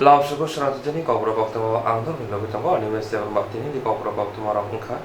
Lauschuko Swrangchati Kokborok angdor minlogitango University of Martini di Kokborok Ungka.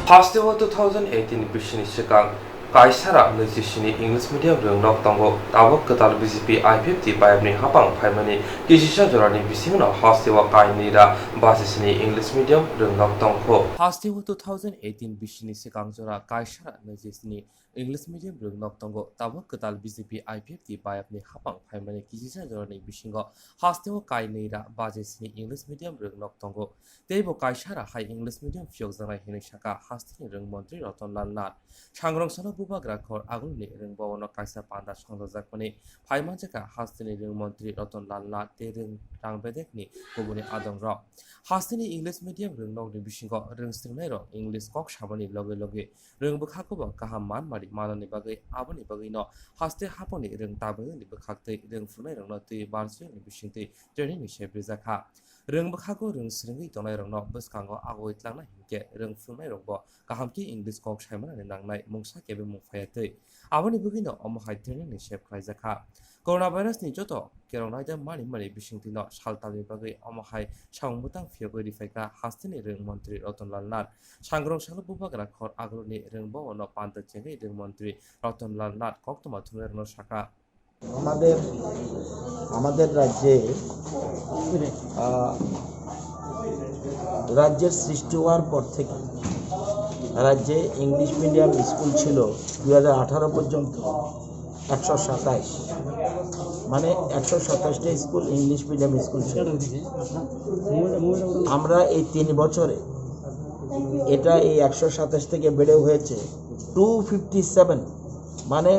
Festival 2018 Bishini Shikang Kaisara Nusishini English Medium Rung Nok Tongo Tabok Katal BCP I50 Bayabni Hapang Paimani Kishisha Jorani Bisino Festival Kainira Basisini English Medium Rung Nok Tongko Festival 2018 Bishini Shikang Jora Kaisara Nusishini English Medium Rung Nok Tongo Tabok Katal BCP I50 Bayabni Hapang Paimani Kishisha Jorani Bishingo Festival Kainira Basisini English Medium Rung Nok Tongo Tebo Kaisara High English Medium Fiogzana Hinishaka Hastini Rung Montri Roton Lanat Swrangchati Kokborok Agulni Rung Bawono Kaisa Panda Swrangchati Paimanjaka Hastini Rung Montri Roton Lanat Te Rung Rangbedekni Kobuni Adongrok Hastini English Medium Rung Nok ni Bishingo Rung Strinero English Kok Shabani Loge Rung Bukhakobo Kahaman Mari Manani Bagai Abani Bagino Haste Haponi Rung Tabani Bukhakte Rung Funai Rung Noti Barsi ni Bishinte Training Shebrizaka Rung Bukhago Rung Stringi Tonai Rung Nok Buskango Agoitlana Hinke Rung Funai Rungbo Kahamki English Kok Shabana Nangnai Mungsa Kebe Mungfayate Abani Bugino Omohai Training ni Sheb Kraizaka Coronavirus ni Joto Keronai Mani Bishintino Shaltabi Bagai Omohai Shangmutang Fiogori Feka Hastini Rung Montri Roton Lalnat Swrangchati Kokborok Agulni Rung Bawono Panta Chenge Rung Montri Roton Lalnat koktwma no Shaka আমাদের রাজ্যের সৃষ্টি হওয়ার পর থেকে রাজ্যে English medium school ছিল 2018 পর্যন্ত 127 মানে 127টা স্কুল ইংলিশ মিডিয়াম স্কুল ছিল আমরা এই 3 বছরে এটা এই 127 থেকে বেড়ে হয়েছে 257 মানে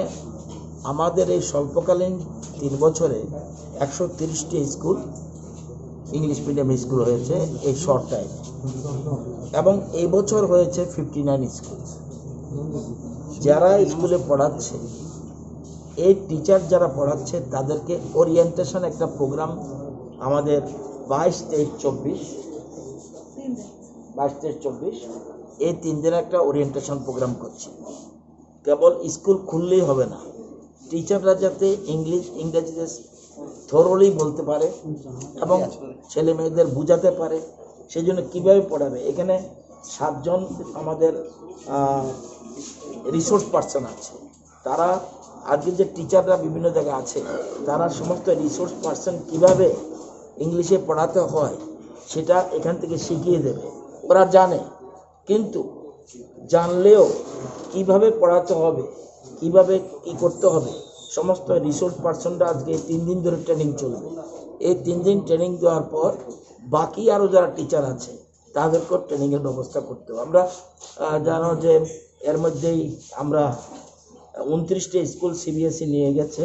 আমাদের এই স্বল্পকালীন 3 বছরে 130টি স্কুল ইংলিশ মিডিয়াম স্কুল হয়েছে এই শর্ট টাইম এবং এই বছর হয়েছে 59 স্কুল যারা স্কুলে পড়াচ্ছে এই টিচার যারা পড়াচ্ছে তাদেরকে ওরিয়েন্টেশন একটা প্রোগ্রাম আমাদের 22-23-24 এই 3 দিনের একটা ওরিয়েন্টেশন প্রোগ্রাম করছি কেবল স্কুল খুললেই হবে না টিচাররা যাতে ইংরেজিতে থরোলি বলতে পারে এবং ছেলে মেয়েদের বোঝাতে পারে সেজন্য কিভাবে পড়াবে এখানে 7 জন আমাদের রিসোর্স পারসন আছে তারা আজকে যে টিচাররা বিভিন্ন জায়গায় আছে তারা সমস্ত রিসোর্স পারসন কিভাবে ইংলিশে পড়াতে হয় সেটা এখান থেকে শিখিয়ে দেবে ওরা জানে কিন্তু জানলেও কিভাবে পড়াতে হবে কিভাবে কি করতে হবে সমস্ত রিসোর্স পারসনরা আজকে 3 দিন ধরে ট্রেনিং চলবে এই 3 দিন ট্রেনিং দেওয়ার পর বাকি আরও যারা টিচার আছে তাদেরকে ট্রেনিংয়ের ব্যবস্থা করতে হবে আমরা জানো যে এর মধ্যেই আমরা 29টা স্কুল সিবিএসই নিয়ে গেছে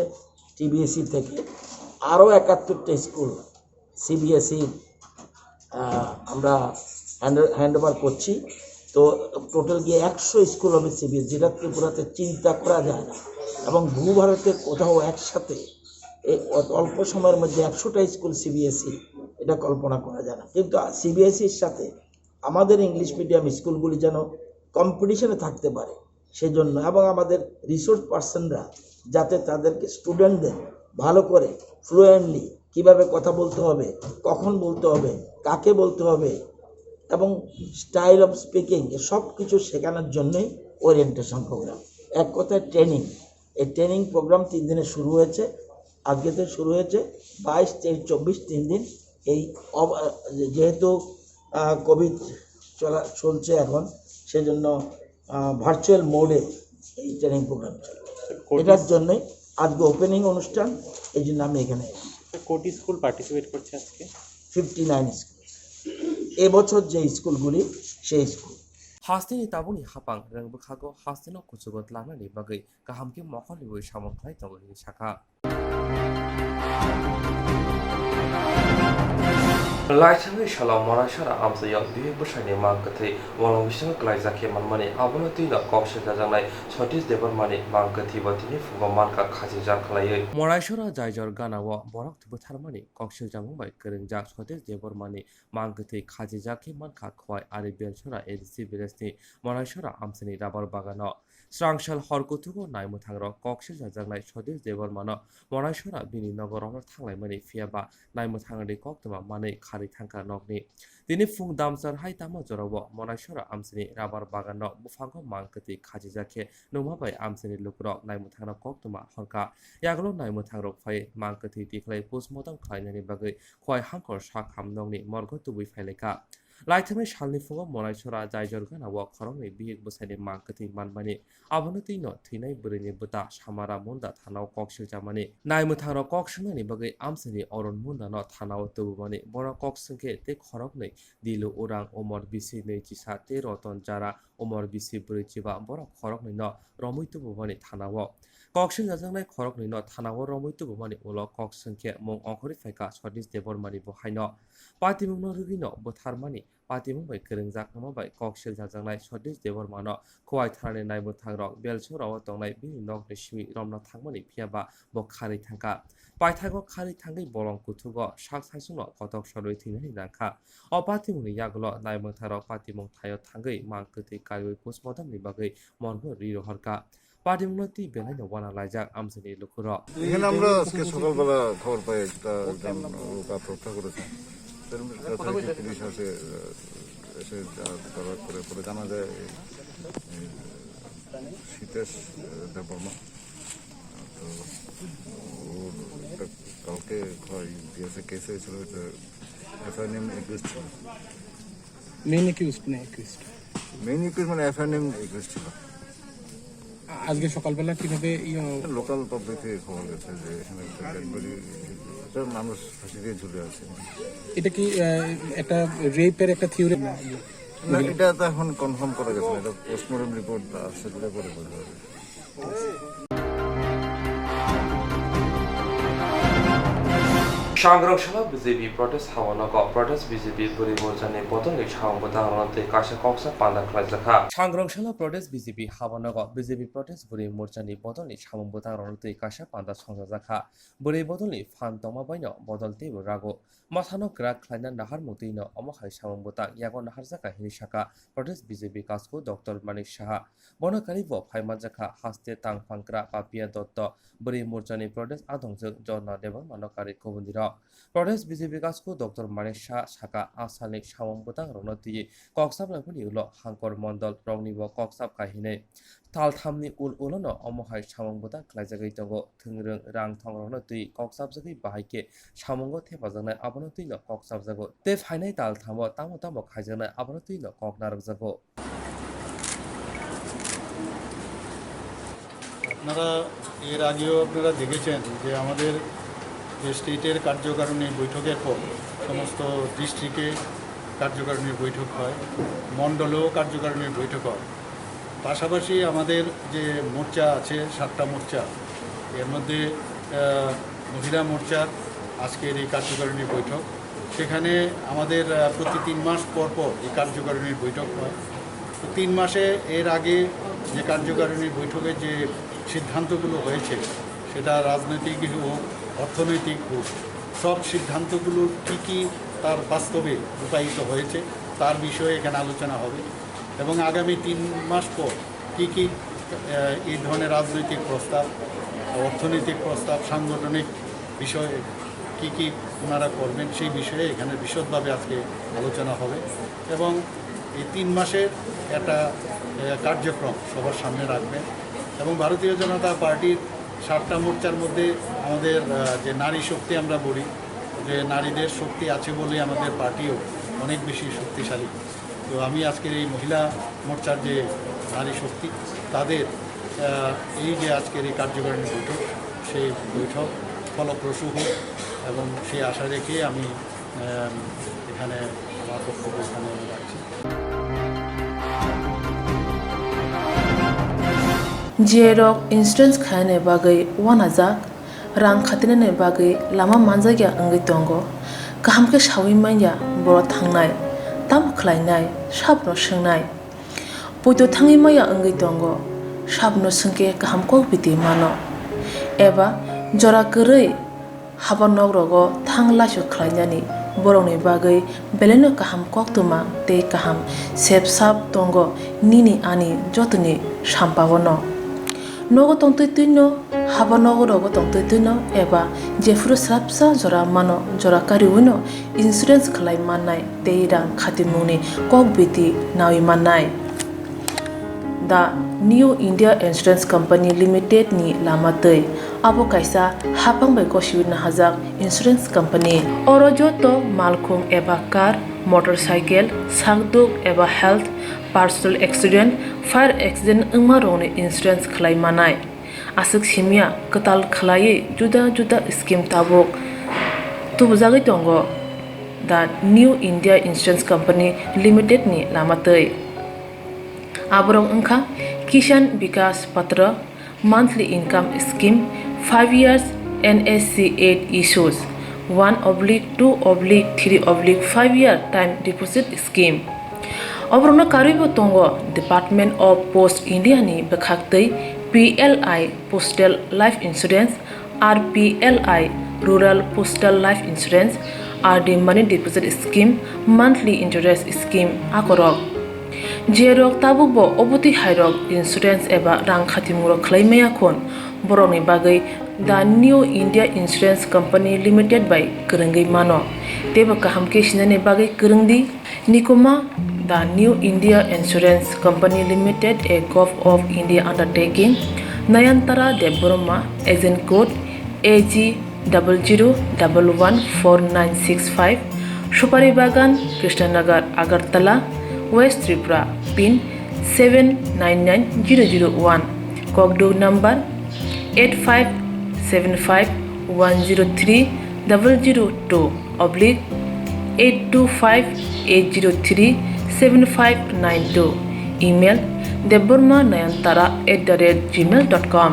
টিবিএসই থেকে আরও 71টা স্কুল সিবিএসই আমরা হ্যান্ড ওভার করছি তো টোটাল গিয়ে 100 স্কুল হবে সিবিএস যেটা ত্রিপুরাতে চিন্তা করা যায় না এবং ভূভারতে কোথাও একসাথে এই অল্প সময়ের মধ্যে 100টা স্কুল সিবিএসই এটা কল্পনা করা যায় না কিন্তু সিবিএসইর সাথে আমাদের ইংলিশ মিডিয়াম স্কুলগুলি যেন কম্পিটিশনে থাকতে পারে সেজন্য এবং আমাদের রিসোর্স পারসনরা যাতে তাদেরকে স্টুডেন্টদের ভালো করে ফ্লুয়েন্টলি কিভাবে কথা বলতে হবে কখন বলতে হবে কাকে বলতে হবে এবং স্টাইল অফ স্পিকিং সব কিছু শেখানোর জন্যই ওরিয়েন্টেশন প্রোগ্রাম এক কথায় ট্রেনিং এই ট্রেনিং প্রোগ্রাম 3 দিনে শুরু হয়েছে আজকে থেকে শুরু হয়েছে 22-23-24 3 দিন এই যেহেতু কোভিড চলছে এখন সেজন্য ভার্চুয়াল মোডে এই ট্রেনিং প্রোগ্রাম চলে এটার জন্যই আজকে ওপেনিং অনুষ্ঠান এই জন্য আমি এখানে কোটি স্কুল পার্টিসিপেট করছে আজকে 59 স্কুল এবছর যে স্কুলগুলি সেই school Hastini Tabuni Hapang Rung Bukhago Hastino Kusugot Lanani Bagai Kahamki Mokoli Shamokrai Togoli Shaka Laithangui shala monashara amsaya bihe busani mangkathi walongisang klaijake manmani abonoti na koksha jajangnai Sotis debarmani mangkathi batini fungo manka khaji jakhlai monashara jaijor ganawa borak thubutharmani koksha jamungbai keringjak Sotis debarmani mangkathi khaji jake mankha khwai ari belchora edc vilesni monashara amsani rabar bagano Swrangchati Kokborok naimuthangrok koksha jajangnai Sotis debarmano monashara bini nogorong thanglai fiaba naimuthangrdi koktwma manei khari thangka nokni dini fung damsar hai tamo jorabo monashara amsini rabar bagano bufango mangkati khaji jakhe numabai amsini lukrok naimuthangrok koktwma horka yaglo naimuthangrok phai mangkati tiklai postmortem khlainani bagai khwai hangkor sakham nokni morgo tubui phaileka Laithame salni fungo monashara jaijor ganawa khorongni bihik busani mangkati manmani abonoti no thinai burini buta samara munda thanao koksil jamani naimuthangrok koksungni bagai amsini oron munda no thanao tubumani bora koksungke te khorokni dilu urang omor bisi nei chisa te roton jara omor bisi buri chiba bora khorokni no romui tubumani thanao koksung jajangnai khorokni no thanao romui tubumani ulo koksungke mong ongkhori phaika Sotis debarmani bo haino patimung no rugino botharmani patimung bai keringjak namabai koksil jajangnai Sotis debarmano khwai tharni naimuthangrok belchorao tongnai bini nokni simi romno thangmani phiaba bo khari thangka paithago khari thangai bolong kuthugo sak saisungno kotok soroi thinani nangkha o patimungni yaglo naimuthangrok patimung thayo thangai mangkati kaioi postmortem ni bagai morgo riro horka পাটিমুলতি বেলাই নবানা লাইজাক আমসিনি লুকুর এখানে আমরা আজকে সকালবেলা খবর পাই একটা লোক হত্যা করেছে পুলিশ আসে এসে তারা করে পরে জানা যায় শীতেশ দেববর্মা তো ওর কালকে দিয়েছে কেস হয়েছিল এফআইআর নেম একুশ ছিল মেইন একিউজড না একিউজড মেইন একুশ মানে এফআইআর নেম একুশ ছিল আজকে সকালবেলা কিভাবে লোকাল পাবলিকে খবর গেছে যে এখানে একটা ডেড বডি মানুষ ফাঁসি দিয়ে ঝুলে আছে এটা কি একটা রেপের একটা থিওরি না এটা তো এখন কনফার্ম করা গেছে না এটা পোস্টমর্টম রিপোর্ট আসছে দিলে পরে বোঝা যাবে Swrangchati BJP protest hawanoko protest BJP buri morjani bodoni samangbuta hanate kasha koksa panda khlaijaka Swrangchati protest BJP hawanoko BJP protest buri morjani bodoni samangbuta hanate kasha panda songjaka buri bodoni fan tongma baino bodolte rago masano grak khlaina nahar mutino omokhai samangbuta yago nahar jaka hinisaka protest BJP kasko Dr. Manik Saha bonakari bo phaimajaka haste tangpangkra papia dotto buri morjani protest adongjok jonna debar manokari kobundira Protest BJP kasko Dr. Manik Saha saka asanik samangbuta ronoti koksap lafuni ulo hangkor mondol rongnibo koksap kahine talthamni ulono omohai samangbuta khlaijagai tongo thungrung rang thong ronoti koksap jagi bahaike samango thepajangnai abonoti no koksap jago te phainai talthamo tamo khaijanai abonoti no koknarok jago আপনারা এর আগেও আপনারা দেখেছেন যে আমাদের যে স্টেটের কার্যকারিণী বৈঠকের পর সমস্ত ডিস্ট্রিক্টে কার্যকারিণীর বৈঠক হয় মণ্ডলেও কার্যকারিণীর বৈঠক হয় পাশাপাশি আমাদের যে মোর্চা আছে 7টা মোর্চা এর মধ্যে মহিলা মোর্চার আজকের এই কার্যকারিণীর বৈঠক সেখানে আমাদের প্রতি 3 মাস পর পর এই কার্যকারিণীর বৈঠক হয় তো 3 মাসে এর আগে যে কার্যকারিণীর বৈঠকে যে সিদ্ধান্তগুলো হয়েছে সেটা রাজনৈতিক হোক অর্থনৈতিক হোক সব সিদ্ধান্তগুলো কী কী তার বাস্তবে রূপায়িত হয়েছে তার বিষয়ে এখানে আলোচনা হবে এবং আগামী 3 মাস পর কী কী এই ধরনের রাজনৈতিক প্রস্তাব অর্থনৈতিক প্রস্তাব সাংগঠনিক বিষয়ে কী কী ওনারা করবেন সেই বিষয়ে এখানে বিশদভাবে আজকে আলোচনা হবে এবং এই 3 মাসের একটা কার্যক্রম সবার সামনে রাখবেন এবং ভারতীয় জনতা পার্টির 7টা মোর্চার মধ্যে আমাদের যে নারী শক্তি আমরা বলি যে নারীদের শক্তি আছে বলে আমাদের পার্টিও অনেক বেশি শক্তিশালী তো আমি আজকের এই মহিলা মোর্চার যে নারী শক্তি তাদের এই যে আজকের এই কার্যকারিণী বৈঠক সেই বৈঠক ফলপ্রসূ হোক এবং সেই আশা রেখে আমি এখানে আমার বক্তব্য এখানে রাখছি Jerok instance khane bagai wanajak rang khatinane bagai lama manjagya angai tongo kaham ke shawi manya boro thangnai tam khlainai sabno swngnai poito thangi maya angai tongo sabno sungke kaham kok biti mano eba jora koroi habanok rogo thanglasu khlainani borokni bagai beleno kaham koktwma tei kaham sep sap tongo nini ani jotoni sampawono nogo tongtoi tuino habanok rogo tongtoi tuino eba jefuru srapsa jora mano jora kariuno insurance khlai mannai tei rang khatimungni kok biti nawi mannai The New India Insurance Company Limited ni lamatei abo kaisa hapang bai koshiwin hajak insurance company oro joto malkhung eba car motorcycle sangduk eba health personal accident fire accident ungma roni insurance khlai manai asuk simia katal khlai juda juda scheme tabok tubujagi tongo The New India Insurance Company Limited ni lamatei aborok ungkha Kishan Vikas Patra monthly income scheme 5 years NSC 8 issues 1/2/3/5 year time deposit scheme obrona karibo tongo Department of Post India ni bekhaktei PLI Postal Life Insurance RPLI Rural Postal Life Insurance RD Money Deposit Scheme monthly interest scheme akorok jerok tabubo obuti hairok insurance eba rang khatimuro khlaimaya khon borokni bagai The New India Insurance Company Limited by Kurungai mano teba kaham ke sinane bagai kurungdi nikoma The New India Insurance Company Limited a Gov of India undertaking Nayantara Deborma agent code AG 00114965 Supari Bagan Krishnanagar Agartala West Tripura pin 799001 Kokdo number 85751002/8258037592 email debormanayantara@gmail.com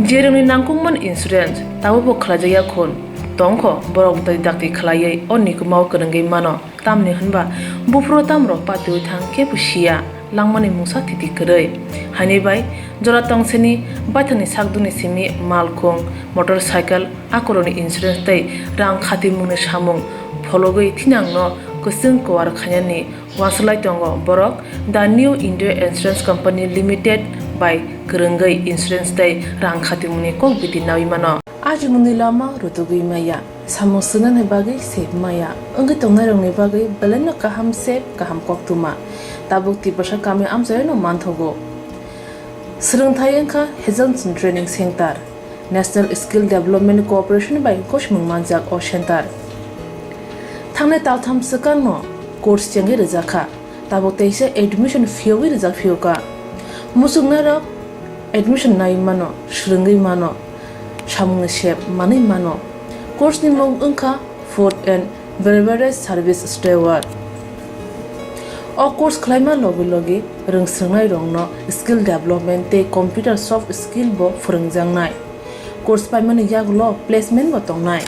jeroni nangkungman insurance tabubo khlajaya khon tongkho borok dai dakti khlaiye onikumau kurungai mano tamni hanba bufro tamro patu thang ke pusia langmani musa titi koroi hani bai jora tongseni baithani sakduni simi malkhung motorcycle akoroni insurance tei rang khatimungni samung phologoi thinangno kusung kwar khanyani waslai tongo borok The New India Insurance Company Limited by Kurungai Insurance tei rang khatimungni kok biti nawi mano ajmuni lama rutugui maya samusunan bagi sep maya anggi tongnai rongni bagi beleno kaham sep kaham koktwma tabuk tibasa kami amsayono manthogo Swrangchati Kokborok Health Training Center National Skill Development Corporation by Koshmung Manjak o Center Thangnai taltham sakano course chengi rijaka tabuk teise admission fee rijak fioka musugnarok admission nai mano srungai mano samung sep mani mano course ni mong ungkha food and beverage service steward o course khlaima logi rungsrungnai rongno skill development te computer soft skill bo phurungjangnai course paimani yaglo placement bo tongnai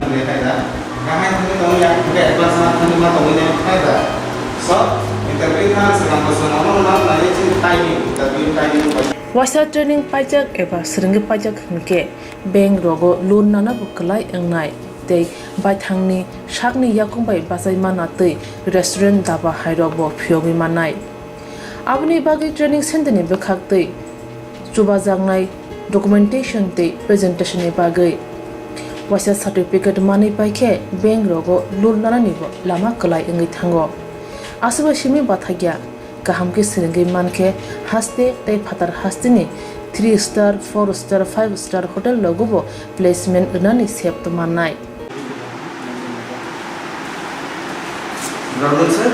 Wasa training pajak eba srungi pajak hingke bank rogo loan nana buklai engnai tei baithangni sakni yakungbai basai mana tei restaurant daba hairok bo phiogi manai abni bagi training center ni bekhak tei chubajangnai documentation tei presentation ni bagai wasa certificate mani paikhe bank rogo loan nana ni bo lama klai engai thango asuba simi bathagya kaham ke srungi manke haste tei phatar hastini 3 star 4 star 5 star hotel logobo placement unani sep to manai Brother sir,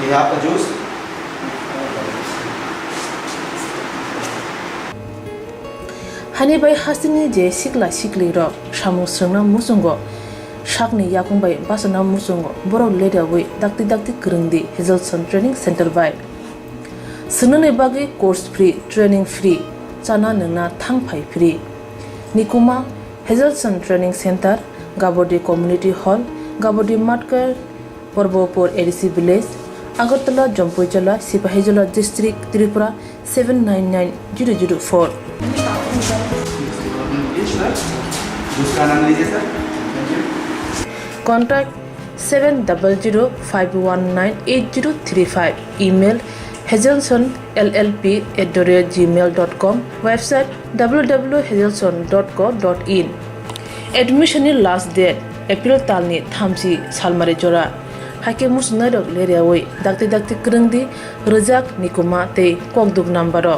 we have a juice. hani bai hasini je sikla sikli ro samu srungna musungo sakni yakungbai basana musungo borok leda wi dakti kurungdi Health Training Center by sunane bagi course free training free chana nungna thangphai free nikuma Health Training Center Gabodi Community Hall Gabodi Matkar Porbopur ADC Village, Agartala, Jampuijala, Sipahijala District, Tripura 799004. दूसरा नाम लीजिए sir Contact 700-519-8035. Email hazelsonllp@gmail.com. Website www.hazelson.co.in. Admission last date April talni thamsi salmari jora. Hake musnadok leriawai dakti kerengdi rejak nikuma te kokduk nambaro.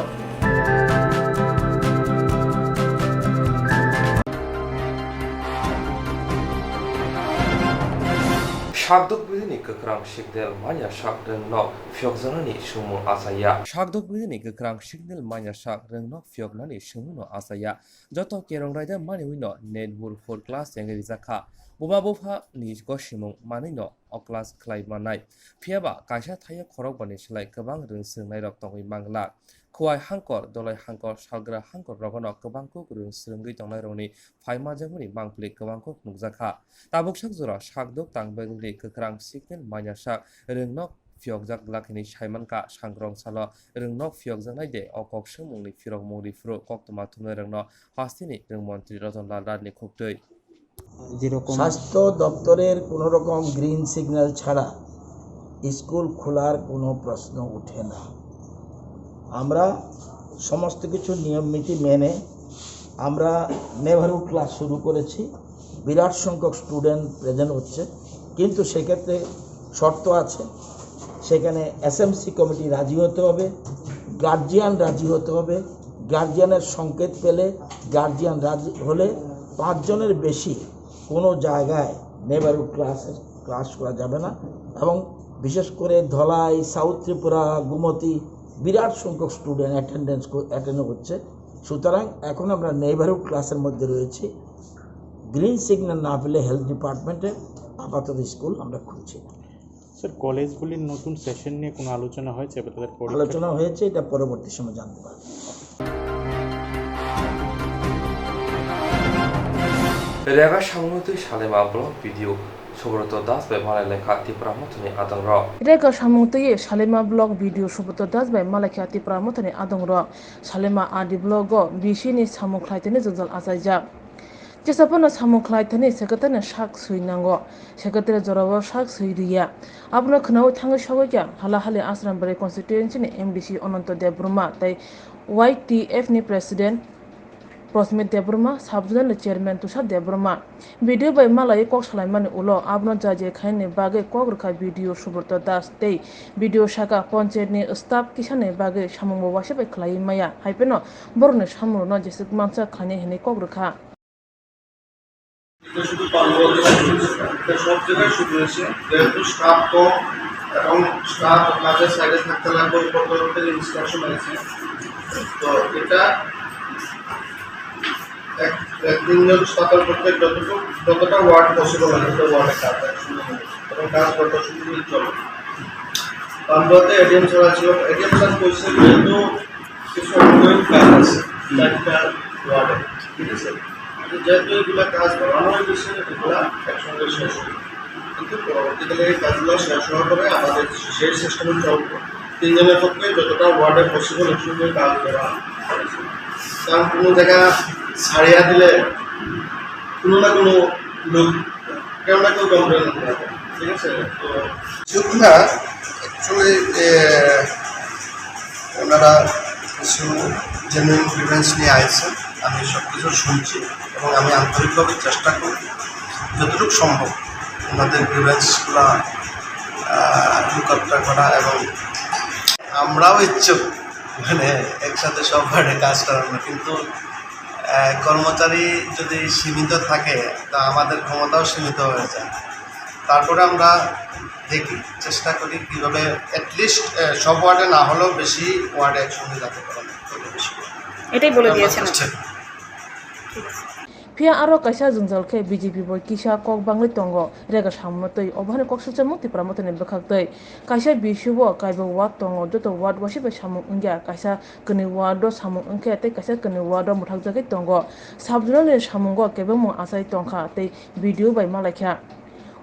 Shagdok bidini kekrang shikdel manya shagdeng no fyokzanani shumu asaya. Shagdok bidini kekrang shikdel manya shagdeng no fyoknani shumu no asaya. Joto kerong raida mani wino netbur for class yang rizakha. Buba bufa ni goshimung mani no o class klai manai. Piaba kaisa thaya khorok bani selai kebang rung srungnai rok tongwi mangla. Kuai hangkor dolai hangkor salgra hangkor rogono kebangko rung srungwi tongnai rongni phaima jangmani mangpli kebangko nukjakha. Tabuk sakjora shagdok tangbagli kekrang signal manya sak rungnok fyokjak lakini saimanka sangrong salo rungnok fyokjaknai de okok sumungni firok mungri furu koktwma thumnai rungno hastini rungmantri Rajanlal Radni khoktui. স্বাস্থ্য দপ্তরের কোনো রকম green signal ছাড়া school খোলার কোনো প্রশ্ন ওঠে না। আমরা সমস্ত কিছু নিয়ম নীতি মেনে আমরা নেভারু ক্লাস শুরু করেছি। বিরাট সংখ্যক স্টুডেন্ট প্রেজেন্ট হচ্ছে, কিন্তু সেক্ষেত্রে শর্ত আছে। সেখানে এসএমসি কমিটি রাজি হতে হবে, গার্জিয়ান রাজি হতে হবে। গার্জিয়ানের সংকেত পেলে, গার্জিয়ান রাজি হলে 5 জনের বেশি কোনো জায়গায় নেভারু ক্লাস করা যাবে না। এবং বিশেষ করে ধলাই, সাউথ ত্রিপুরা, গুমতি বিরাট সংখ্যক স্টুডেন্ট অ্যাটেন্ড হচ্ছে। সুতরাং এখন আমরা নেভারু ক্লাসের মধ্যে রয়েছি। গ্রিন সিগন্যাল না পেলে হেলথ ডিপার্টমেন্টে আপাতত স্কুল আমরা খুলছি না। স্যার, কলেজগুলির নতুন সেশন নিয়ে কোনো আলোচনা হয়েছে? আলোচনা হয়েছে, এটা পরবর্তী সময় জানতে পারবো। Rega Shamutui Shalema blog video Subrata Das by Malaka Tipramotani Adangro. Rega Shamutui Shalema blog video Subrata Das by Malaka Tipramotani Adangro. Shalema Adi blogo Bishini Samuklaitani Zazal Azaja. Jesapana Samuklaitani Secretary Shak Suinango. Secretary Zorava Shak Suidia. Abna Knau Tanga Shawaka, Halahali Asrambari constituency MDC Ononto de Bruma, they YTF ni President. Prosmit Debruma, Subjournal Chairman to Shab Debruma. Video by Malay Kok Shalaiman Ulo, Abno Jaje Kane Bagay Kogrka video Subrata Das Day. Video Shaka Poncheni, Staff Kishane Bagay Shamu Washa by Klaimaya, Hypeno, Borne Shamu, no Jessic Mansa Kane Hene Kogrka. শুধু সব জায়গায় শুরু হয়েছে, যেহেতু staff কম এবং staff কাজের সাইডে থাকতে লাগবে উপর ইনস্ট্রাকশন আছে। তো এটা একদিন সতর্ক করতে যতটা ওয়ার্ড পসিবল হয় ওয়ার্ডে কাজ এবং কাজ করতে শুরু চলে। পান্ডুয়াতে এডিএম ছাড়া ছিল, এডিএম ছাড়া পয়সা যেহেতু কিছু অনগোয়িং কাজ আছে চারটা ওয়ার্ডে, ঠিক আছে। যেহেতু এগুলো কাজ বাড়ানো হয়েছে, এগুলো একসঙ্গে শেষ হবে, কিন্তু পরবর্তীকালে এই কাজগুলো শেষ হওয়ার পরে আমাদের সেই সিস্টেমে চলবে। 3 জনের পক্ষে যতটা ওয়ার্ডে পসিবল একসঙ্গে কাজ করা হয়েছে। কারণ কোনো জায়গা ছাড়িয়া দিলে কোনো না কোনো লোক কেউ না কেউ কমপ্লেন থাকে, ঠিক আছে। তো যেগুলা অ্যাকচুয়ালি ওনারা কিছু জেনুইন গ্রিভেন্স নিয়ে আসছেন, আমি সব কিছু শুনছি এবং আমি আন্তরিকভাবে চেষ্টা করি যতটুকু সম্ভব ওনাদের গ্রিভেন্সগুলো লুকআপটা করা। এবং আমরাও ইচ্ছুক মানে একসাথে সব ওয়ার্ডে কাজ করানো, কিন্তু কর্মচারী যদি সীমিত থাকে তা আমাদের ক্ষমতাও সীমিত হয়ে যায়। তারপরে আমরা দেখি, চেষ্টা করি কীভাবে অ্যাটলিস্ট সব ওয়ার্ডে না হলেও বেশি ওয়ার্ডে একসঙ্গে যাতে করা এটাই বলে দিয়েছেন। Pia aro kaisa jungjal ke BJP boy kisa kok bangli tongo rega sammotoi obhane kok sucha mukti pramotone bekhaktoi kaisa bishubo kaibo wat tongo joto wat wasibe samung ungya kaisa kni wado samung ungke te kaisa kni wado muthak jagai tongo sabjunal samungo kebemo asai tongkha te video by malakha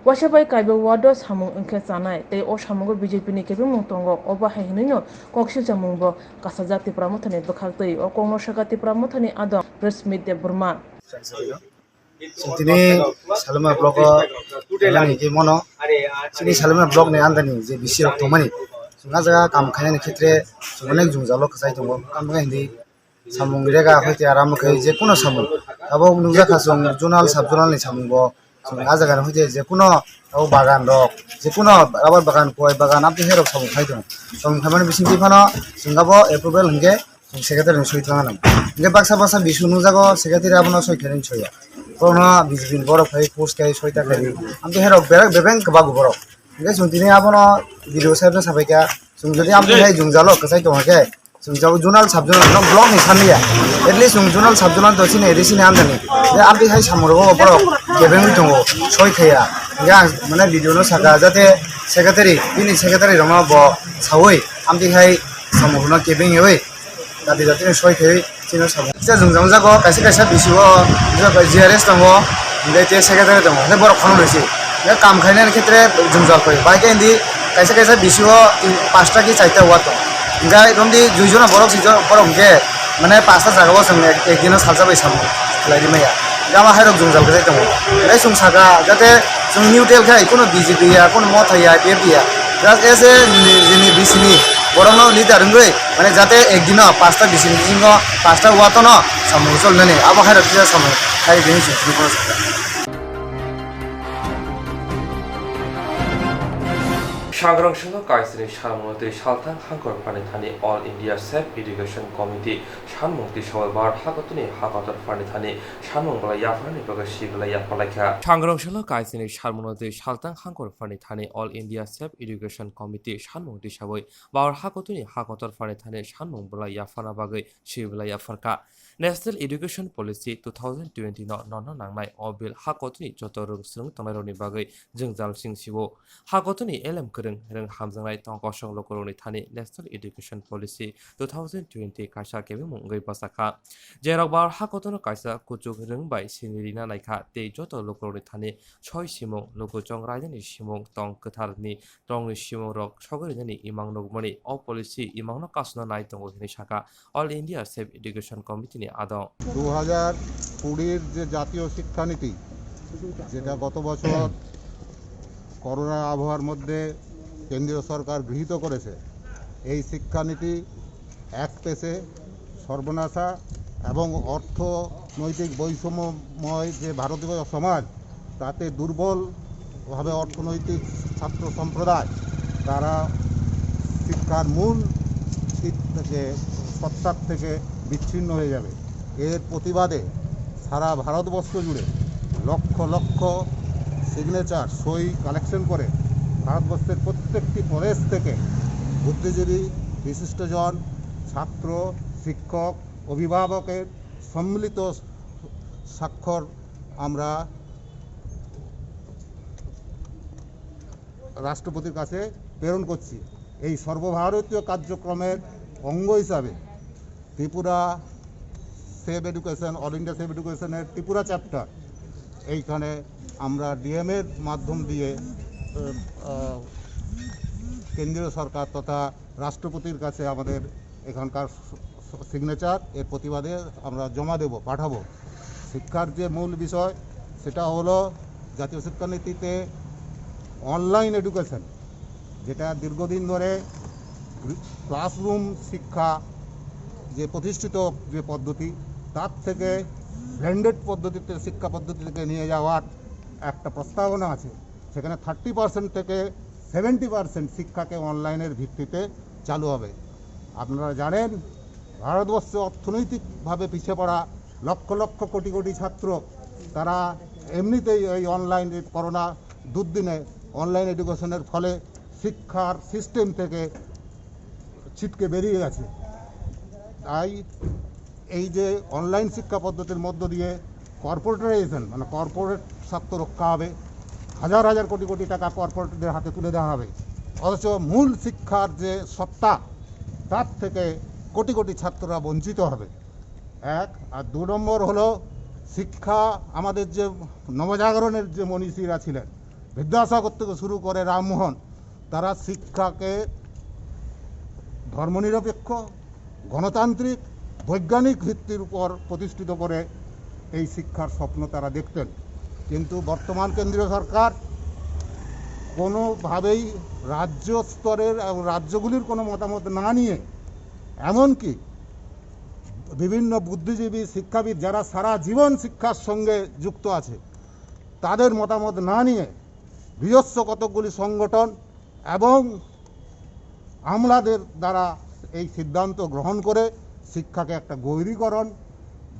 Washabai Kaiba Wado Samung Unke Sanai, they O Shamungo BJP Nikebi Mutongo, Oba Hainino, Kokshu Jamumbo, Kasazati Pramotani Bakati, or Komo Shakati Pramotani Adam, Press Meet de Burma. Sini Salma blog ni ke mono sini Salma blog ne andani je bisi rok thomani sunga jaga kam khane ni khitre sunek jungjalo khasai thongo kam ga hindi samung rega hoite aram khai je kuno samung abo nungja khasung journal sub journal ni samung bo sunga jaga ni hoite je kuno abo bagan rok je kuno rabar bagan koi bagan apni herok samung khai thong samung khamani bisingi phano sunga bo approval hingge secretary ni soi thanga nam nge baksa baksa bisu nungjago secretary abono soi khane soya Corona bizbin borok hai post kai soita kai amte herok berak bebeng kebagu borok nge suntini abono video saibna sabaika sung jodi amte hai jungjalo kasai to hake sung jago journal sub journal no blog ni sanliya at least sung journal sub journal to sine edisine amdani je amte hai samuro borok bebeng tongo soi khaya nge mane video no saka jate secretary roma bo sawoi amte hai samuro kebeng oi tadi jate soi khaya Cina sama. Saya jungjang jago kasih bisiwo, jago GRS tongo, ndai secretary tongo. Ndai borok khono lesi. Ya kam khaine ni khitre jungjal koi. Baike indi kasih bisiwo 5টা ki 4টা wato. Ndai romdi duijona borok sijo borok ge mane 5টা jagao song ekdino salja bai samu. Laidi maya. Gama hairok jungjal kai tongo. Ndai sung saga jate sung neutral khai kono BJP ya kono mot ya PF ya. Just ese ni bisini Borong leader ngoi mane jate ekdino 5টা bisini jingo 5টা wato no samu cholnani abo hairok kisa samu khai deni chini kono Swrangchati Kokborok Shalmoti Shaltang Hangkor Panithani All India Safe Education Committee Shalmoti Shawalbar Hakotuni Hakator Panithani Shalmongbala Yafani Bagashibla Yapalaka Swrangchati Shalmoti Shaltang Hangkor Panithani All India Safe Education Committee Shalmoti Shawai Bar Hakotuni Hakator Panithani Shalmongbala Yafana Bagai Shibla Yafarka National Education Policy 2020 non nangnai Obil Hakotuni Jotorung Srung Tamaroni Bagai Jungjal Sing Siwo Hakotuni LM Reng Hamzangai Tongkosong Lokoroni Thani National Education Policy 2020 Kaisa Kebe Mungai Basaka Jerokbar Hakotono Kaisa Kuchuk Rengbai Sinirina Naika Te Joto Lokoroni Thani Choi Simong Loko Chongrajani Simong Tong Katharni Tong Simong Rok Chogorini Imang Nogmoni All Policy Imang Kasuna Nai Tongo Shaka All India Safe Education Committee ni Adon 2020 যে জাতীয় শিক্ষানীতি যেটা গত বছর corona আবহাওয়ার মধ্যে কেন্দ্রীয় সরকার গৃহীত করেছে এই শিক্ষানীতি এক পেশে সর্বনাশা এবং অর্থনৈতিক বৈষম্যময় যে ভারতীয় সমাজ তাতে দুর্বলভাবে অর্থনৈতিক ছাত্র সম্প্রদায় তারা শিক্ষার মূল থেকে সত্তার থেকে বিচ্ছিন্ন হয়ে যাবে এর প্রতিবাদে সারা ভারতবর্ষ জুড়ে লক্ষ লক্ষ সিগনেচার সই কালেকশন করে ভারতবর্ষের প্রত্যেকটি প্রদেশ থেকে বুদ্ধিজীবী বিশিষ্টজন ছাত্র শিক্ষক অভিভাবকের সম্মিলিত স্বাক্ষর আমরা রাষ্ট্রপতির কাছে প্রেরণ করছি এই সর্বভারতীয় কার্যক্রমের অঙ্গ হিসাবে Tripura save education all India save এডুকেশনের ত্রিপুরা চ্যাপ্টার এইখানে আমরা ডিএমের মাধ্যম দিয়ে কেন্দ্রীয় সরকার তথা রাষ্ট্রপতির কাছে আমাদের এখানকার সিগনেচার এর প্রতিবাদে আমরা জমা দেব পাঠাবো শিক্ষার যে মূল বিষয় সেটা হলো জাতীয় শিক্ষানীতিতে অনলাইন এডুকেশন যেটা দীর্ঘদিন ধরে ক্লাসরুম শিক্ষা যে প্রতিষ্ঠিত যে পদ্ধতি তার থেকে ব্লেন্ডেড পদ্ধতিতে শিক্ষা পদ্ধতি থেকে নিয়ে যাওয়ার একটা প্রস্তাবনা আছে সেখানে 30% থেকে 70% শিক্ষাকে অনলাইনের ভিত্তিতে চালু হবে আপনারা জানেন ভারতবর্ষে অর্থনৈতিকভাবে পিছিয়ে পড়া লক্ষ লক্ষ কোটি কোটি ছাত্র তারা এমনিতেই এই অনলাইন করোনা দুর্দিনে অনলাইন এডুকেশনের ফলে শিক্ষার সিস্টেম থেকে ছিটকে বেরিয়ে গেছে তাই এই যে অনলাইন শিক্ষা পদ্ধতির মধ্য দিয়ে কর্পোরেটাইজেশন মানে কর্পোরেট স্বার্থ রক্ষা হবে হাজার হাজার কোটি কোটি টাকা কর্পোরেটদের হাতে তুলে দেওয়া হবে অথচ মূল শিক্ষার যে সত্তা তার থেকে কোটি কোটি ছাত্ররা বঞ্চিত হবে এক আর 2 নম্বর হলো শিক্ষা আমাদের যে নবজাগরণের যে মনীষীরা ছিলেন বিদ্যাসাগর থেকে শুরু করে রামমোহন, তারা শিক্ষাকে ধর্মনিরপেক্ষ, গণতান্ত্রিক, বৈজ্ঞানিক ভিত্তির উপর প্রতিষ্ঠিত করে এই শিক্ষার স্বপ্ন তারা দেখতেন। কিন্তু বর্তমান কেন্দ্রীয় সরকার কোনোভাবেই রাজ্য স্তরের এবং রাজ্যগুলির কোনো মতামত না নিয়ে, এমনকি বিভিন্ন বুদ্ধিজীবী শিক্ষাবিদ যারা সারা জীবন শিক্ষার সঙ্গে যুক্ত আছে তাদের মতামত না নিয়ে নিজস্ব কতকগুলি সংগঠন এবং আমলাদের দ্বারা এই সিদ্ধান্ত গ্রহণ করে শিক্ষাকে একটা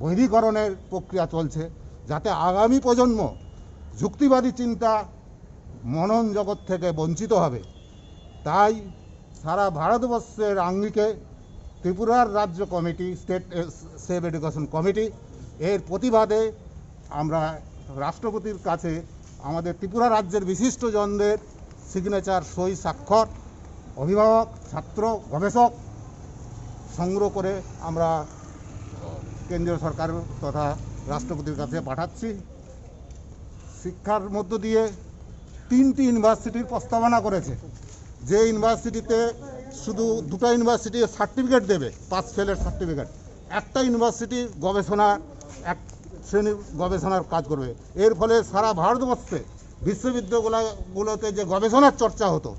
বৈরীকরণের প্রক্রিয়া চলছে, যাতে আগামী প্রজন্ম যুক্তিবাদী চিন্তা মনন জগৎ থেকে বঞ্চিত হবে। তাই সারা ভারতবর্ষের আঙ্গিকে ত্রিপুরার রাজ্য committee, state safe education committee, এর প্রতিবাদে আমরা রাষ্ট্রপতির কাছে আমাদের ত্রিপুরা রাজ্যের বিশিষ্টজনদের সিগনেচার, সই, স্বাক্ষর, অভিভাবক, ছাত্র, গবেষক সংগ্রহ করে আমরা কেন্দ্রীয় সরকার তথা রাষ্ট্রপতির কাছে পাঠাচ্ছি। শিক্ষার মধ্য দিয়ে 3টি ইউনিভার্সিটির প্রস্তাবনা করেছে, যে ইউনিভার্সিটিতে শুধু 2টা ইউনিভার্সিটির সার্টিফিকেট দেবে, পাস ফেলের সার্টিফিকেট, একটা ইউনিভার্সিটি এক শ্রেণীর গবেষণার কাজ করবে। এর ফলে সারা ভারতবর্ষে বিশ্ববিদ্যালয়গুলোতে যে গবেষণার চর্চা হতো,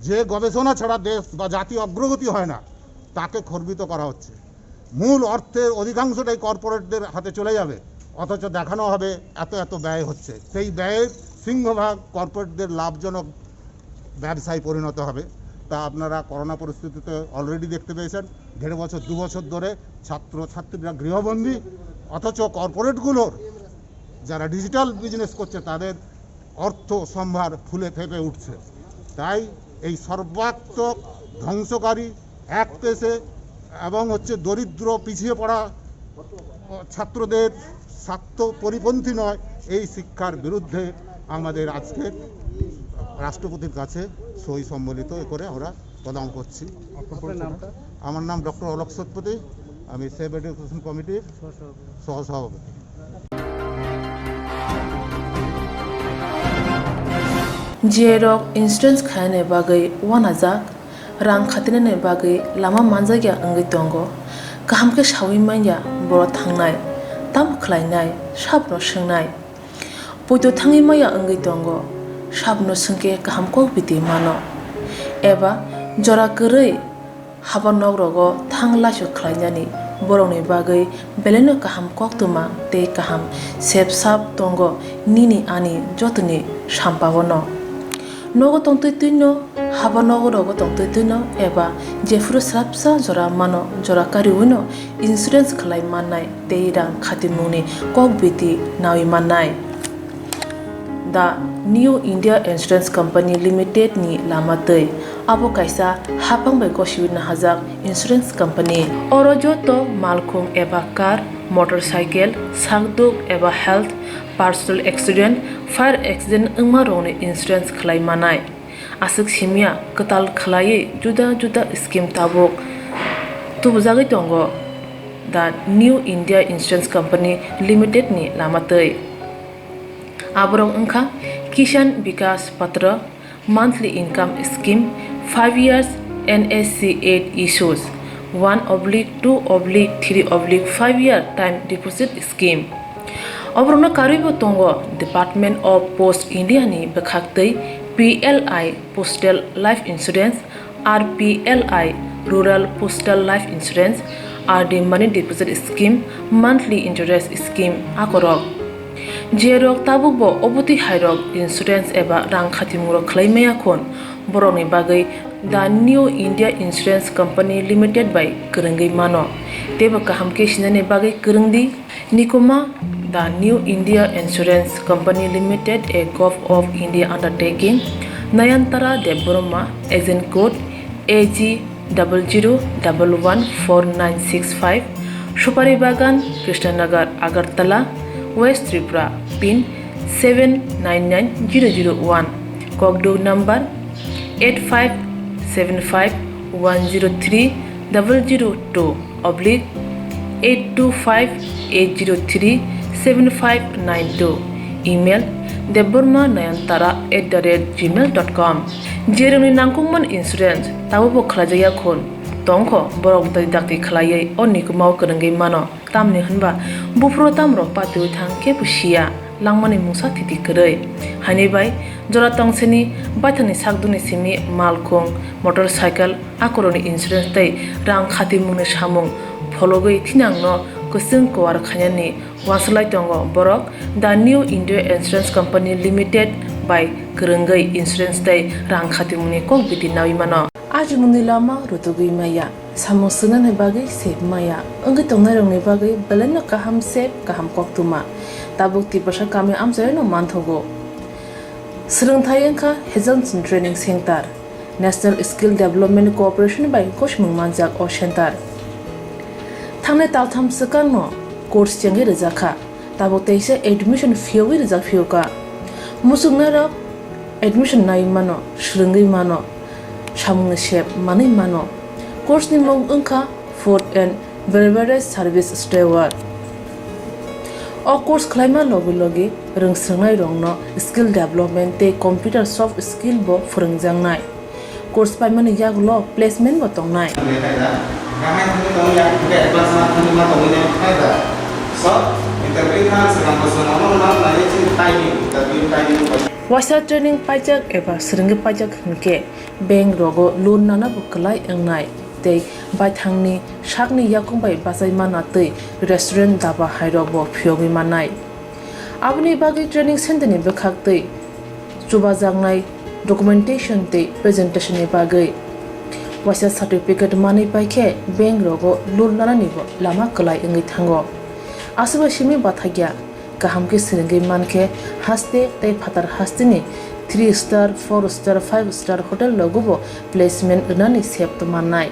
যে গবেষণা ছাড়া দেশ বা জাতি অগ্রগতি হয় না, তাকে খর্বিত করা হচ্ছে। মূল অর্থের অধিকাংশটাই কর্পোরেটদের হাতে চলে যাবে, অথচ দেখানো হবে এত এত ব্যয় হচ্ছে। সেই ব্যয়ের সিংহভাগ কর্পোরেটদের লাভজনক ব্যবসায় পরিণত হবে। তা আপনারা করোনা পরিস্থিতিতে অলরেডি দেখতে পেয়েছেন, 1.5 বছর 2 বছর ধরে ছাত্রছাত্রীরা গৃহবন্দী, অথচ কর্পোরেটগুলোর যারা ডিজিটাল বিজনেস করছে তাদের অর্থ সম্ভার ফুলে ফেঁপে উঠছে। তাই এই সর্বাত্মক ধ্বংসকারী এক পেশে এবং দরিদ্র পিছিয়ে পড়া ছাত্রদের স্বার্থ পরিপন্থী নয়, এই শিক্ষার বিরুদ্ধে আমাদের আজকে রাষ্ট্রপতির কাছে সই সম্বলিত করে আমরা প্রদান করছি। আমার নাম ডক্টর অলোক সতপতি, আমি সেফ এডুকেশন কমিটির সহসভাপতি। जेरक इंसुरेंस खाने बागै वानाजाक रां खातिने बागै लामा मानजागिया अंगै दंगो गाहामके सावै माइया बर' थांनाय ताम खलायनाय साबनो सोंनाय बयदो थाङै माइया अंगै दंगो साबनो सोंके गाहामको बिदि मानो एबा जरा गोरै हाबा नगरगो थां लासु खलायनानि बर'नि बागै बेलेनो गाहाम कोक्तमा ते गाहाम सेब साब दंगो निनि आनि जतनि साम्पावनो नगो तंतैनो हाबा नगरगो तंतैनो एबा जेफुर स्राबसा जरा मानो जरा कारिवनो इंसुरेंस खलाय माननाय ते रां खातिमुनि कक बिदि नावि माननाय दा new India insurance company limited नि लामातै आबो कायसा हापांबाय गसिबिना हाजाक इंसुरेंस कंपनी अरजतो मालखुं एबा कार मोटरसाइकेल सागदुक एबा health personal accident fire accident अंगमा रंनि इंसुरेंस खलाय मानाय आसक सिमिया कताल खलायै जुदा जुदा स्कीम ताबुक तुबजागै दंगो दा new India insurance company limited नि लामातै आबरं अंखा किसान विकास पत्र monthly income scheme 5 years NSC 8 issues 1/2/3/5 year time deposit scheme अब्रनो कारिबो तंगो डिपार्टमेंट ऑफ पोस्ट इंडिया नि बखाक्तै PLI postal life insurance RPLI rural postal life insurance RD money deposit scheme monthly interest scheme आकरक जेरक ताबुकबो अबति हायरक इंसुरेंस एबा रां खातिमुरक खलायमाया खन बर'नि बागै दा new India insurance company limited बाय गोरोंगै मानो तेबो गाहामके सिनानै बागै गोरोंदि निकोमा दा new India insurance company limited a gov of India undertaking Nayantara Debbarma agent code AG00114965 Supari Bagan Krishnanagar Agartala west Tripura pin 799001 कोकदो number 8575103002/825-803-7592 email deborma nayantara@gmail.com jeroni nangkungman insurance tabu bo khlajaya khon tongkho borok dai dakti khlaiye onni kumau kanangai mano tamni hanba bufro tamro patu thang ke pusia langmani musa thiti krei hani bai jora tongseni baithani sakduni simi malkhong motorcycle akoroni insurance tai rang khati mungni samung fologoi thinangno kusung kwar khanyani waslai tongo borok the new india insurance company limited by krungai insurance tai rang khati mungni kok biti nawi mano ajmuni lama rutugui maya samosuna ne bagai sep maya angi tongnai rong ne bagai belena kaham sep kaham koktwma tabuk ti pasha kami amjai no manthogo Swrangchati Kokborok Training Center National Skill Development Corporation by Koshmung Manjak O Center Thangne taltham sakano course changi rizakha tabo teise admission fee rizak fioka musungna rok admission nai mano shringai mano samung shep mani mano course ni mong ungkha food and beverage service steward o course khlaima logi rungsrangnai rongno skill development te computer soft skill bo phurungjangnai course paimani yaglo placement bo tongnai Wasa training pajak eba seringi pajak hingke bank rogo loan nana bukalai engnai tei baithangni sakni yakung bai basai mana tei restaurant daba hairobo phiogi manai abni bagi training center ni bekhak tei chuba jangnai documentation tei presentation ni bagai wasa certificate mani paikhe bank rogo loan nana ni bo lama kalai engi thango asuba simi bathagya kaham ke seringi manke haste tei phatar hastini 3 star 4 star 5 star hotel logo placement unani sep to manai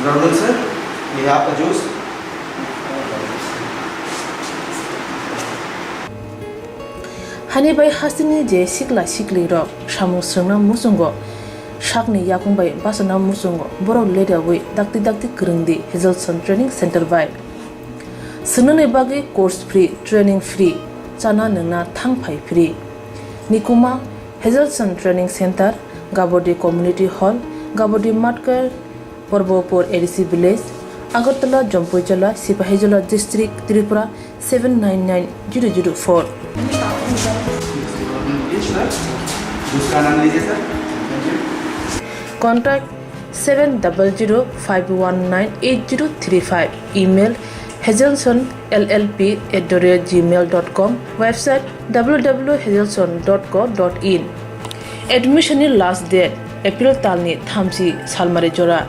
Brother sir, we have a juice. Hani bai hasini je sikla sikli ro samu srangna musungo sakni yakung bai basana musungo borok leda wi dakti krungdi Hazelson Training Center bai sunane bagi course free training free chana nangna thangphai free nikuma Hazelson Training Center Gabodi Community Hall Gabodi Matkar Porbopur ADC Village Agartala Jompoijola Sipahijola District Tripura 799004 Contact 7005198035 email hazelsonllp@gmail.com website www.hazelson.co.in admission last date April talni thamsi salmare jora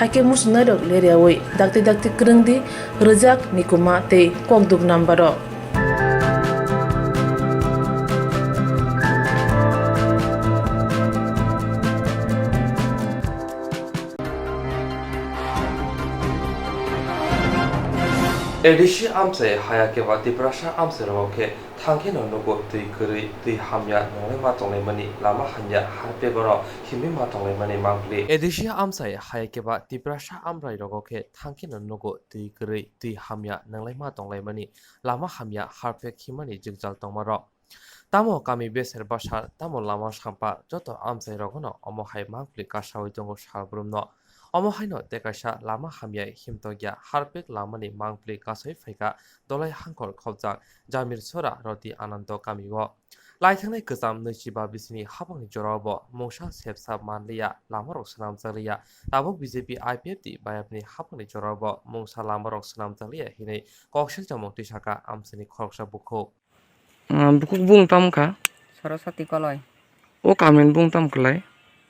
hake musnarok leriawai dakti krungdi rejak nikuma te kokduk nambaro Edishi amse hayake wa diprasha amse roke thangke no nogo tui kuri tui hamya nore ma tonglai mani lama hanya harpe gono himi ma tonglai mani mangli edishi amse hayake wa diprasha amrai roke thangke no nogo tui kuri tui hamya nanglai ma tonglai mani lama hamya harpe khimani jigjal tongmaro tamo kami beser basar tamo lama sampa joto amse rogono omohai mangli kasawi tongo salbrumno Omohaino tekaisa lama hamya himtogya harpek lamani mangpli kasoi faika dolai hangkor khobjak jamir sora roti anando kamiwo laithangnai kejam naichiba bisini habangni jorabo mongsa sepsa manliya lamarok swnamjaliya tabuk BJP IPFT bayapni habangni jorabo mongsa lamarok swnamjaliya hinai koksil jamok tisaka amsini khoroksa bukho Bukuk bung tamka Swrangchati Kokborok o kamen bung tamklai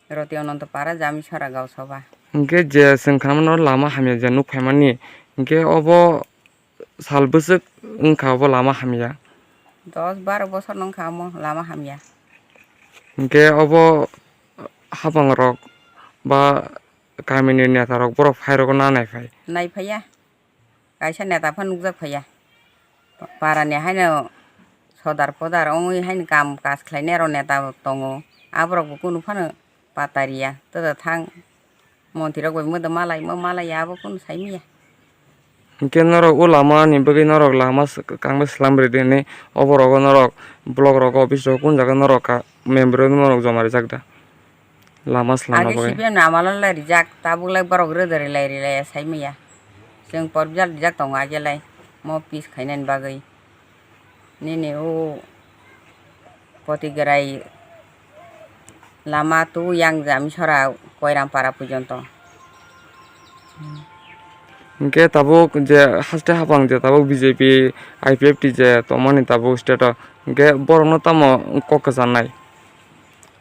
roti ananta para jami sara gaw soba Hingke je sengkhamno lama hamya je nukphaimani hingke obo salbusuk wngkha obo lama hamya 10-12 bosor nongkha amo lama hamya hingke obo habangrok ba kamini netarok borok phairok na naifaya kaisa neta phan nugjak phaya parani haino sodar podar ongoi haino kam kas khlainai ro neta tongo aborok bo kunu phano pataria tada thang montirok bai moda malai abo kunu saimiya Hingke norok o lama ni bagui norok lama kangba slam redini oborok norok blok rok office rok kun jaga norok ka member norok joma rijak da lama slam age bagui. CPM namalon lai rijak tabuk borok rodori lai rilai saimaya जों परबिजाल rijak tongo agelai mo pis khainani bagui nini o potigerai lama tu yang jami sora koirampara pujonto. Hingke tabuk je haste hapang je tabuk BJP IPFT je tomani tabuk state hingke borok no tamo kok kesanai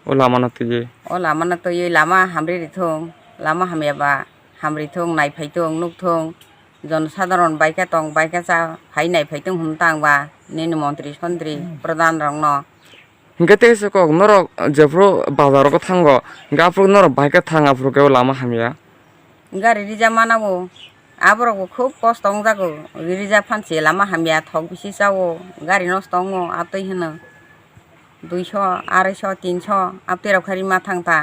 o lama na tuye. O lama na to ye lama hamri rithong lama hamyaba hamri thong nai phaitung nukthong জন সাধারণ বাইকে টং বাইকে চা phi নাই ফাইtung humtang ba nini মন্ত্রী সন্ত্রী প্রধান রংন Hingke teise kok norok jefro bazar ko thango hingke afro norok bike thang afro ke lama hamya. গাড়ি reserve মানাবো আবরকো খুব কষ্ট যাগো রিজার্ভ ফানছে লামা হামিয়া ঠক বেশি যাও গাড়ি নষ্ট আতই হনো 200 250 300 আপতেরাव খারি মা Thangta